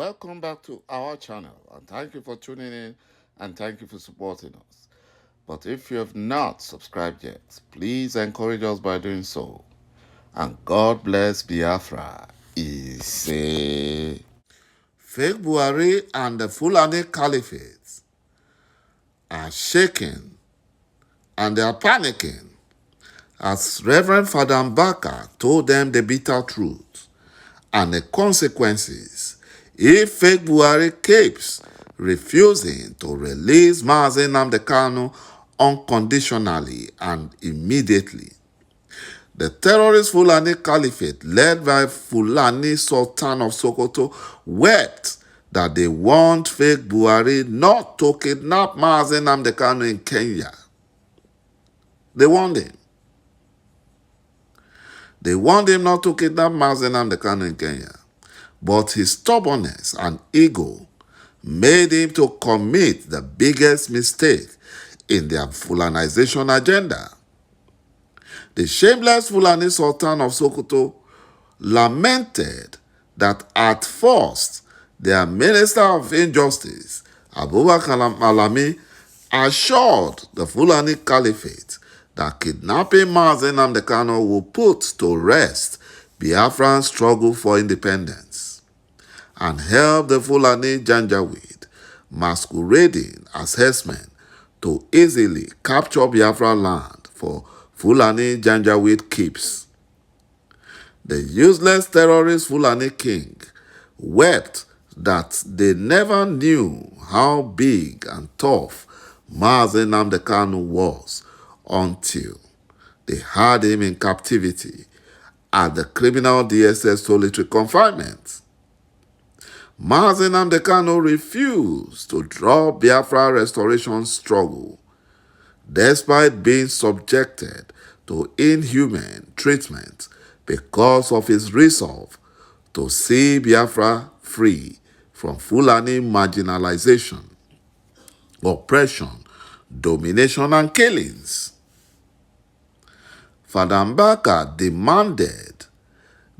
Welcome back to our channel, and thank you for tuning in and thank you for supporting us. But if you have not subscribed yet, please encourage us by doing so. And God bless Biafra. Fake Buhari and the Fulani Caliphate are shaking and they are panicking as Reverend Father Mbaka told them the bitter truth and the consequences if fake Buhari keeps refusing to release Mazi Nnamdi Kanu unconditionally and immediately. The terrorist Fulani Caliphate, led by Fulani Sultan of Sokoto, wept that they want fake Buhari not to kidnap Mazi Nnamdi Kanu in Kenya. They want him. They want him not to kidnap Mazi Nnamdi Kanu in Kenya. But his stubbornness and ego made him to commit the biggest mistake in their Fulanization agenda. The shameless Fulani Sultan of Sokoto lamented that at first their Minister of Injustice, Abubakar Malami, assured the Fulani Caliphate that kidnapping Mazi Nnamdi Kanu will put to rest Biafran's struggle for independence and help the Fulani Janjaweed masquerading as herdsmen to easily capture Biafra land for Fulani Janjaweed keeps. The useless terrorist Fulani king wept that they never knew how big and tough Mazi Nnamdi Kanu was until they had him in captivity at the criminal DSS solitary confinement. Mazi Nnamdi Kanu refused to drop Biafra restoration struggle despite being subjected to inhuman treatment because of his resolve to see Biafra free from Fulani marginalization, oppression, domination, and killings. Father Mbaka demanded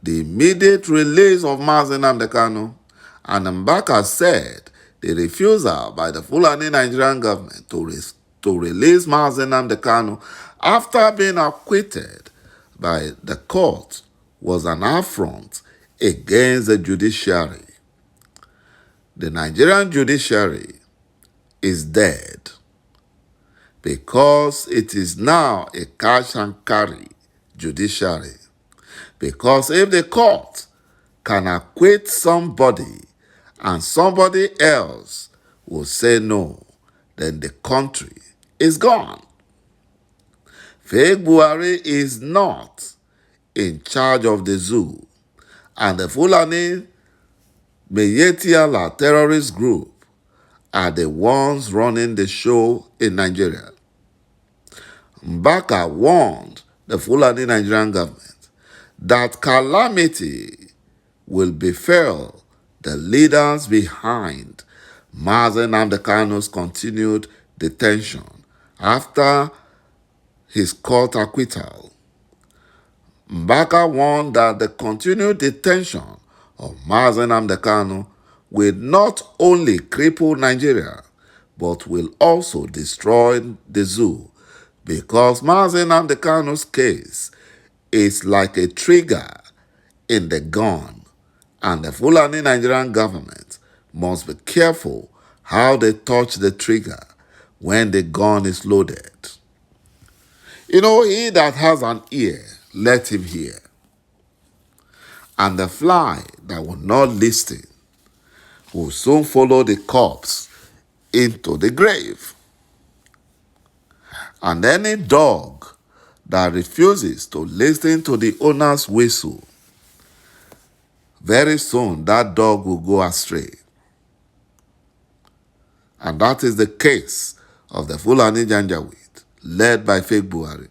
the immediate release of Mazi Nnamdi Kanu, and Mbaka said the refusal by the Fulani Nigerian government to release Mazi Nnamdi Kanu after being acquitted by the court was an affront against the judiciary. The Nigerian judiciary is dead because it is now a cash and carry judiciary. Because if the court can acquit somebody and somebody else will say no, then the country is gone. Fake Buhari is not in charge of the zoo, and the Fulani µєˋtíálà terrorist group are the ones running the show in Nigeria. Mbaka warned the Fulani Nigerian government that calamity will befall the leaders behind Mazi Nnamdi Kanu's continued detention after his court acquittal. Mbaka warned that the continued detention of Mazi Nnamdi Kanu will not only cripple Nigeria, but will also destroy the zoo, because Mazi Nnamdi Kanu's case is like a trigger in the gun, and the Fulani Nigerian government must be careful how they touch the trigger when the gun is loaded. He that has an ear, let him hear. And the fly that will not listen will soon follow the corpse into the grave. And any dog that refuses to listen to the owner's whistle, very soon that dog will go astray. And that is the case of the Fulani Janjaweed, led by fake Buhari.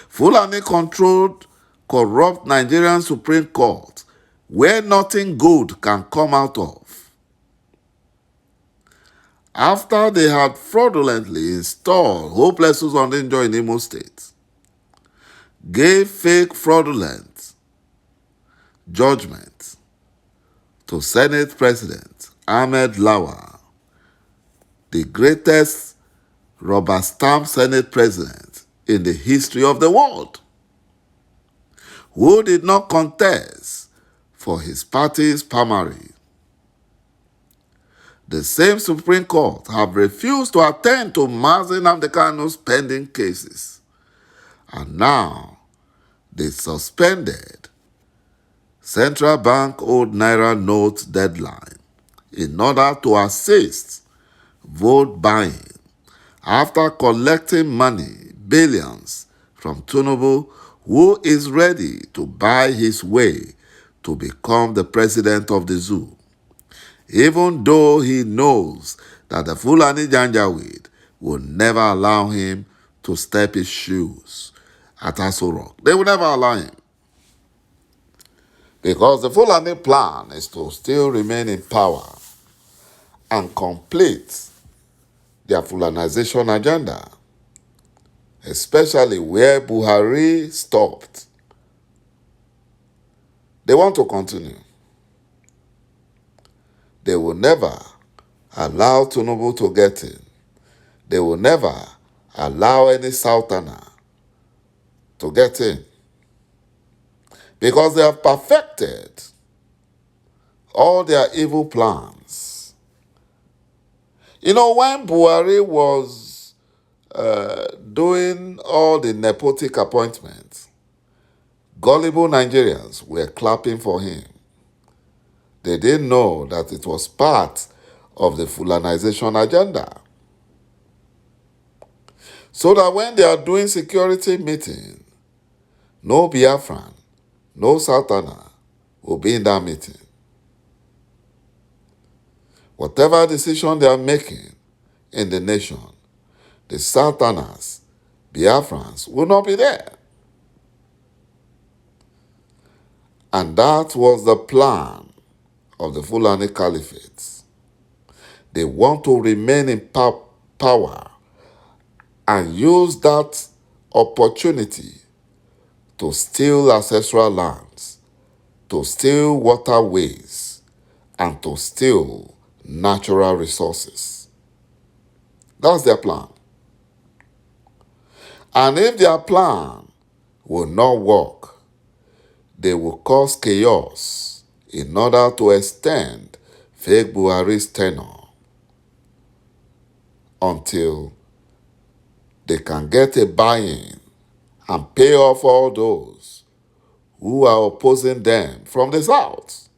Fulani controlled corrupt Nigerian Supreme Court, where nothing good can come out of. After they had fraudulently installed hopeless on Enjoy in Imo State, gave fake fraudulent judgment to Senate President Ahmed Lawal, the greatest rubber stamp Senate President in the history of the world, who did not contest for his party's primary. The same Supreme Court have refused to attend to µARIÈ Nnamdi Kanu's pending cases, and now they suspended central bank old Naira note deadline in order to assist vote buying after collecting money, billions, from Tinubu, who is ready to buy his way to become the president of the zoo, even though he knows that the Fulani Janjaweed will never allow him to step his shoes at Aso Rock. They will never allow him. Because the Fulani plan is to still remain in power and complete their Fulanization agenda, especially where Buhari stopped. They want to continue. They will never allow Tinubu to get in. They will never allow any Southerner to get in. Because they have perfected all their evil plans. You know, when Buhari was doing all the nepotic appointments, gullible Nigerians were clapping for him. They didn't know that it was part of the Fulanization agenda. So that when they are doing security meeting, no Biafran, no Southerner will be in that meeting. Whatever decision they are making in the nation, the Southerners, Biafrans, will not be there. And that was the plan of the Fulani Caliphate. They want to remain in power and use that opportunity to steal ancestral lands, to steal waterways, and to steal natural resources. That's their plan. And if their plan will not work, they will cause chaos in order to extend fake Buhari's tenure until they can get a buy-in and pay off all those who are opposing them from the south.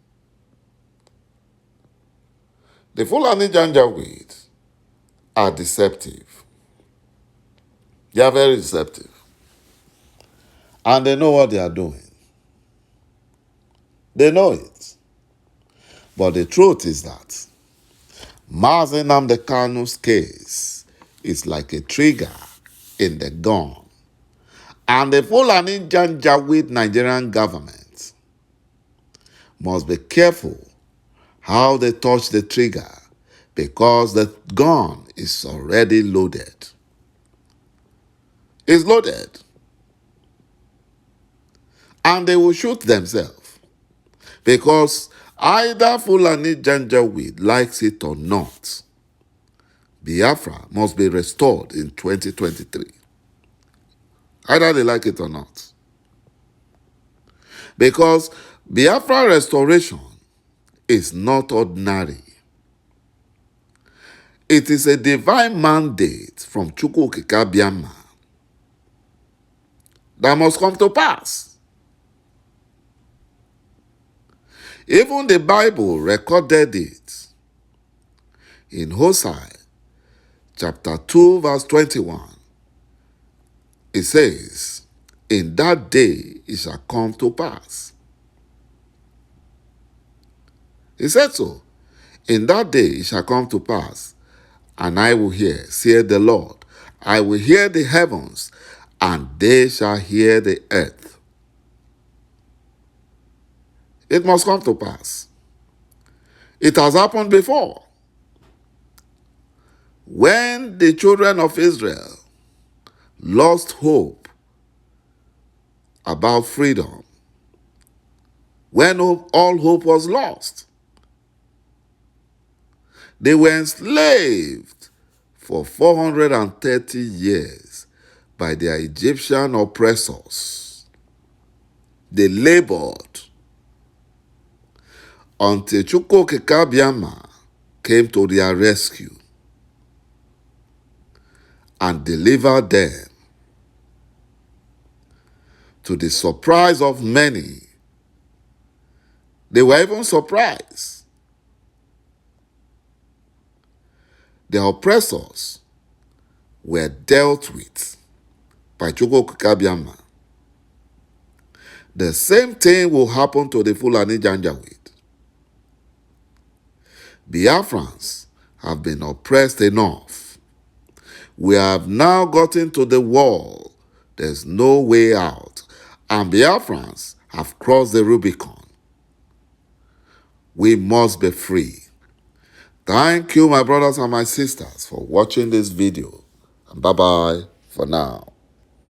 The Fulani Janjaweed are deceptive. They are very deceptive. And they know what they are doing. They know it. But the truth is that µARIÈ Nnamdi Kanu's case is like a trigger in the gun. And the Fulani Janjaweed Nigerian government must be careful how they touch the trigger, because the gun is already loaded. It's loaded. And they will shoot themselves, because either Fulani Janjaweed likes it or not, Biafra must be restored in 2023. Either they like it or not. Because Biafra restoration is not ordinary. It is a divine mandate from ǃĆụkwụ-okike-Abiama that must come to pass. Even the Bible recorded it in Hosea chapter 2 verse 21. It says, in that day it shall come to pass. He said so. In that day it shall come to pass, and I will hear, saith the Lord. I will hear the heavens, and they shall hear the earth. It must come to pass. It has happened before. When the children of Israel lost hope about freedom, when all hope was lost, They were enslaved for 430 years by their Egyptian oppressors. They labored until ǃΤοχ扫কিŁ came to their rescue and delivered them. To the surprise of many, they were even surprised. The oppressors were dealt with by ǃΤοχ扫কিŁ. The same thing will happen to the Fulani Janjaweed. Biafrans have been oppressed enough. We have now gotten to the wall. There's no way out. And Biafrans have crossed the Rubicon. We must be free. Thank you, my brothers and my sisters, for watching this video. And bye-bye for now.